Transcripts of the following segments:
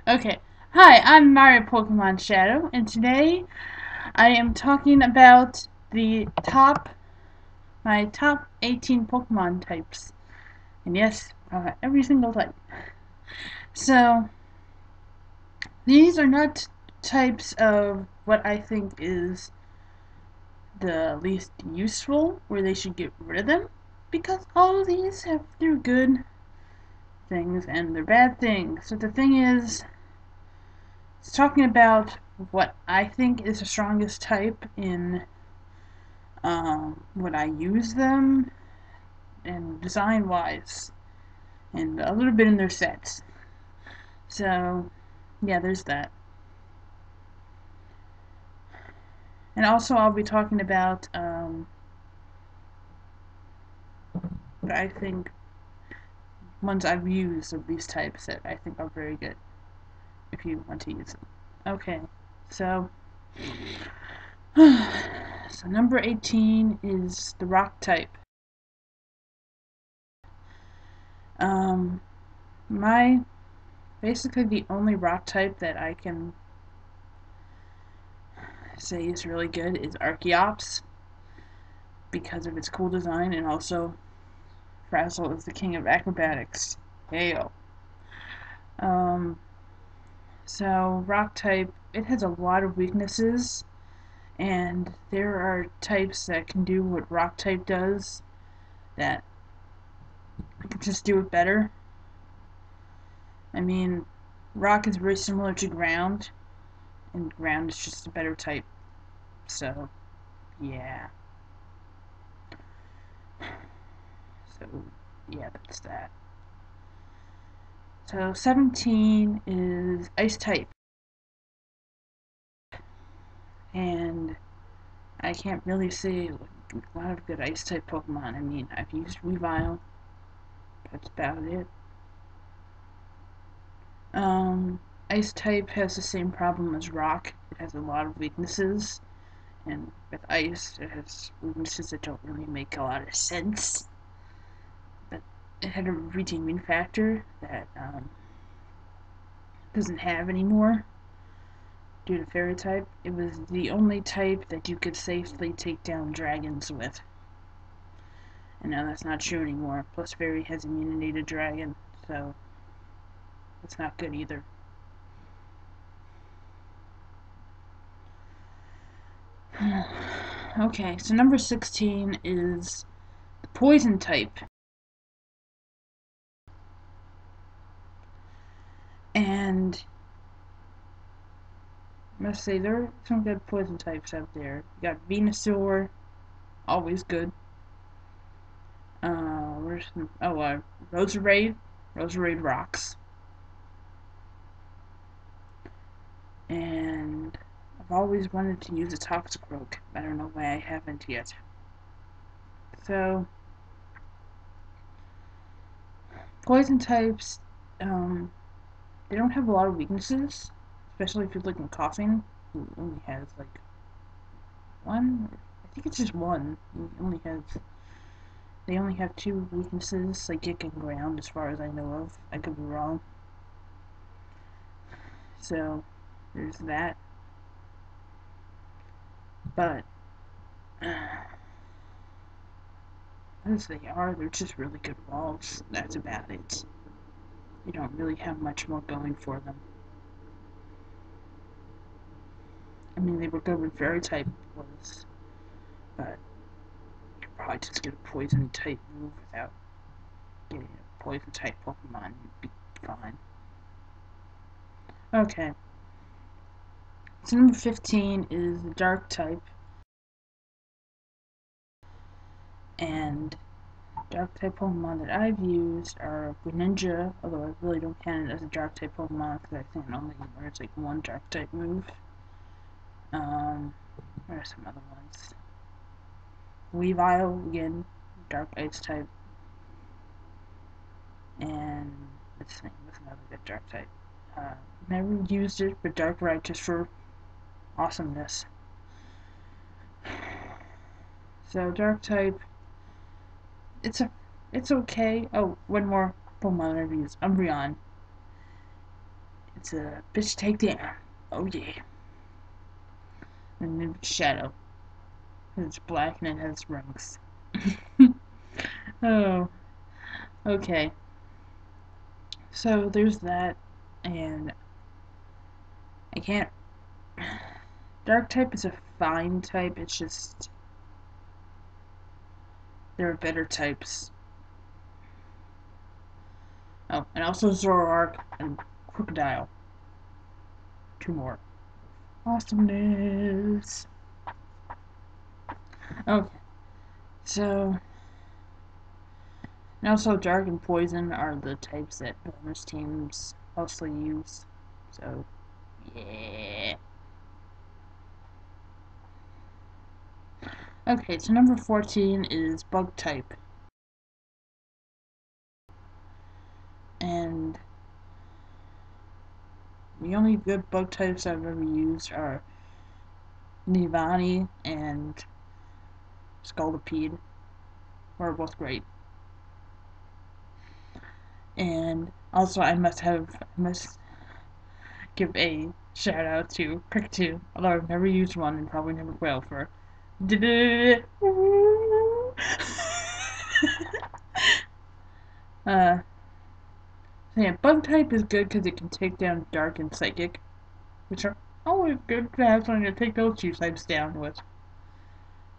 Okay. Hi, I'm Mario Pokemon Shadow, and today I am talking about my top 18 Pokemon types. And yes, every single type. So, these are not types of what I think is the least useful, where they should get rid of them, because all of these have their good things and their bad things. So the thing is, it's talking about what I think is the strongest type in what I use them and design wise, and a little bit in their sets. So, yeah, there's that. And also, I'll be talking about what I think ones I've used of these types that I think are very good if you want to use them. Okay, so so number 18 is the rock type. Um, my basically the only rock type that I can say is really good is Archeops because of its cool design, and also Frazzle is the king of acrobatics. Heyo. Um, so rock type, it has a lot of weaknesses, and there are types that can do what rock type does that can just do it better. I mean, rock is very similar to ground, and ground is just a better type. So, yeah. So, yeah, that's that. So 17 is ice type, and I can't really say a lot of good ice type Pokemon. I mean, I've used Weavile, that's about it. Ice type has the same problem as rock. It has a lot of weaknesses, and with ice, it has weaknesses that don't really make a lot of sense. But it had a redeeming factor that doesn't have anymore due to fairy type. It was the only type that you could safely take down dragons with. And now that's not true anymore. Plus fairy has immunity to dragon, so it's not good either. Okay, so number 16 is the poison type. And I must say, there are some good poison types out there. You got Venusaur, always good. Where's Roserade. Roserade rocks. And I've always wanted to use a Toxicroak. I don't know why I haven't yet. So, poison types, they don't have a lot of weaknesses, especially if you're looking coughing. He only has like one. I think it's just one. They only have two weaknesses, psychic and ground, as far as I know of. I could be wrong. So there's that. But as they are, they're just really good walls. That's about it. You don't really have much more going for them. I mean, they were good when fairy type was, but you could probably just get a poison type move without getting a poison type Pokemon. You'd be fine. Okay. So number 15 is the dark type, and dark type Pokemon that I've used are Greninja, although I really don't count it as a dark type Pokemon because I think it only learns like one dark type move. There are some other ones. Weavile, again, dark ice type, and let's see, what's another good dark type? Never used it, but Darkrai just for awesomeness. So dark type, it's a, it's okay. Oh, one more Pokemon I've used, Umbreon. It's a bitch takedown. Oh yeah. And then Shadow. It's black and it has rings. Oh, okay. So there's that, and I can't. Dark type is a fine type, it's just. There are better types. Oh, and also Zoroark and Crocodile. Two more. Awesomeness. Okay, so. And also, Dark and Poison are the types that bonus teams mostly use. So, yeah. Okay, so number 14 is Bug type. And the only good bug types I've ever used are Nivani and Scaldipede, who are both great. And also, I must give a shout out to Kricketoo, although I've never used one and probably never will for. uh, so yeah, Bug type is good because it can take down Dark and Psychic, which are always good to have something to take those two types down with.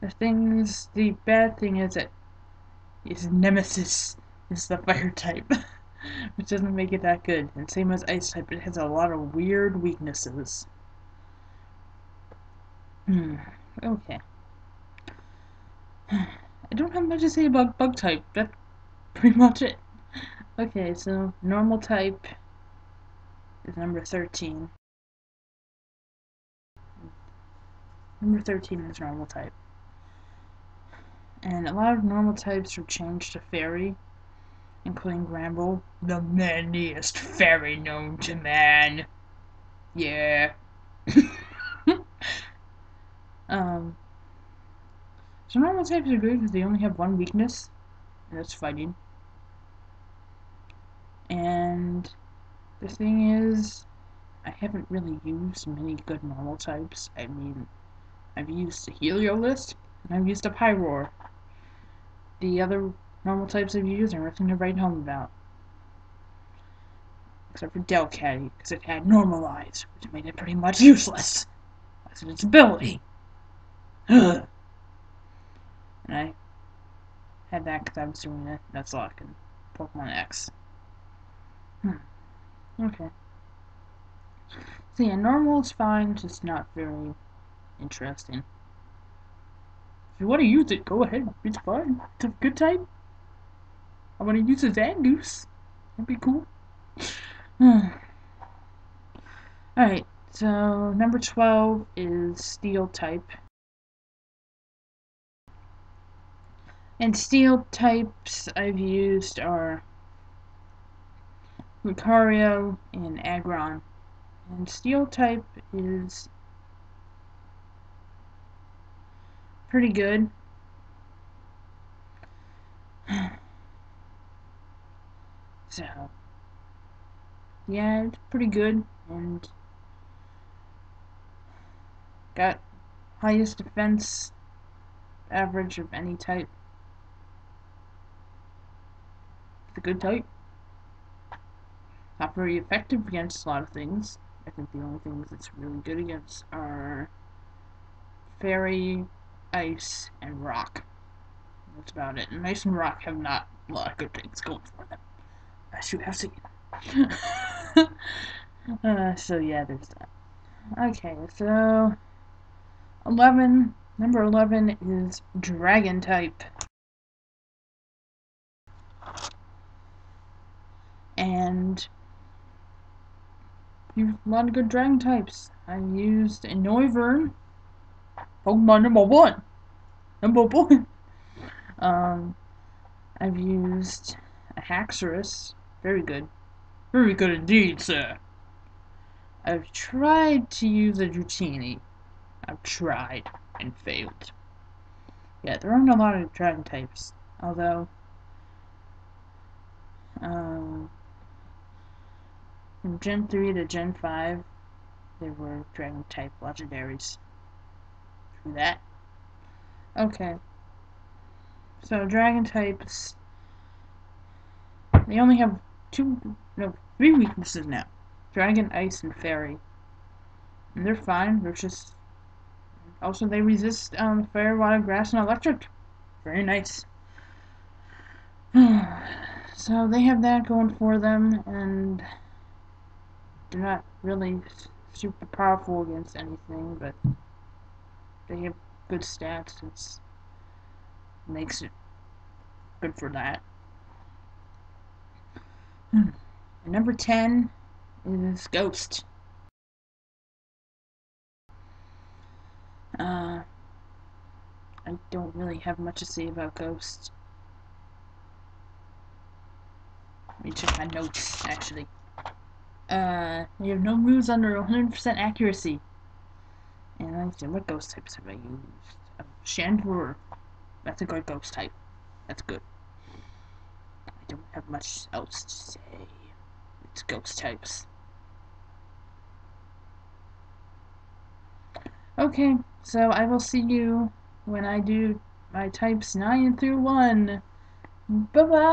The bad thing is that its nemesis is the fire type, which doesn't make it that good. And same as ice type, it has a lot of weird weaknesses. Okay. I don't have much to say about bug type. That's pretty much it. Okay, so normal type is number 13. Number 13 is normal type. And a lot of normal types are changed to fairy, including Gramble, the manliest fairy known to man. Yeah. um, so normal types are good because they only have one weakness, and that's fighting. And the thing is, I haven't really used many good normal types. I mean, I've used a Heliolisk, and I've used a Pyroar. The other normal types I've used are nothing to write home about. Except for Delcatty, because it had Normalize, which made it pretty much useless. That's its ability. And I had that because I was doing it. That's luck in Pokemon X. Okay. So yeah, normal is fine, just not very interesting. If you want to use it, go ahead. It's fine. It's a good type. I want to use a Zangoose. That'd be cool. Alright, so number 12 is Steel type. And Steel types I've used are Lucario and Aggron. And Steel type is pretty good. So, yeah, it's pretty good. And got highest defense average of any type. It's a good type. Not very effective against a lot of things. I think the only things it's really good against are Fairy, Ice, and Rock. That's about it. And Ice and Rock have not a lot of good things going for them, as you have seen. So yeah, there's that. Okay, so 11. Number 11 is Dragon type. And a lot of good dragon types. I used a Noivern, Pokemon number 1. Number 1. I've used a Haxorus. Very good. Very good indeed, sir. I've tried to use a Dratini. I've tried and failed. Yeah, there aren't a lot of dragon types. Although, um, From Gen 3 to Gen 5, they were Dragon type legendaries. True that. Okay. So Dragon types, they only have three weaknesses now. Dragon, Ice, and Fairy. And they're fine. They're just also they resist fire, water, grass, and electric. Very nice. So they have that going for them, and they're not really super powerful against anything, but they have good stats. It makes it good for that. And number 10 is Ghost. I don't really have much to say about Ghost. Let me check my notes, actually. You have no moves under 100% accuracy. And I see what ghost types have I used? Chandler. That's a good ghost type. That's good. I don't have much else to say. It's ghost types. Okay, so I will see you when I do my types 9 through 1. Bye-bye!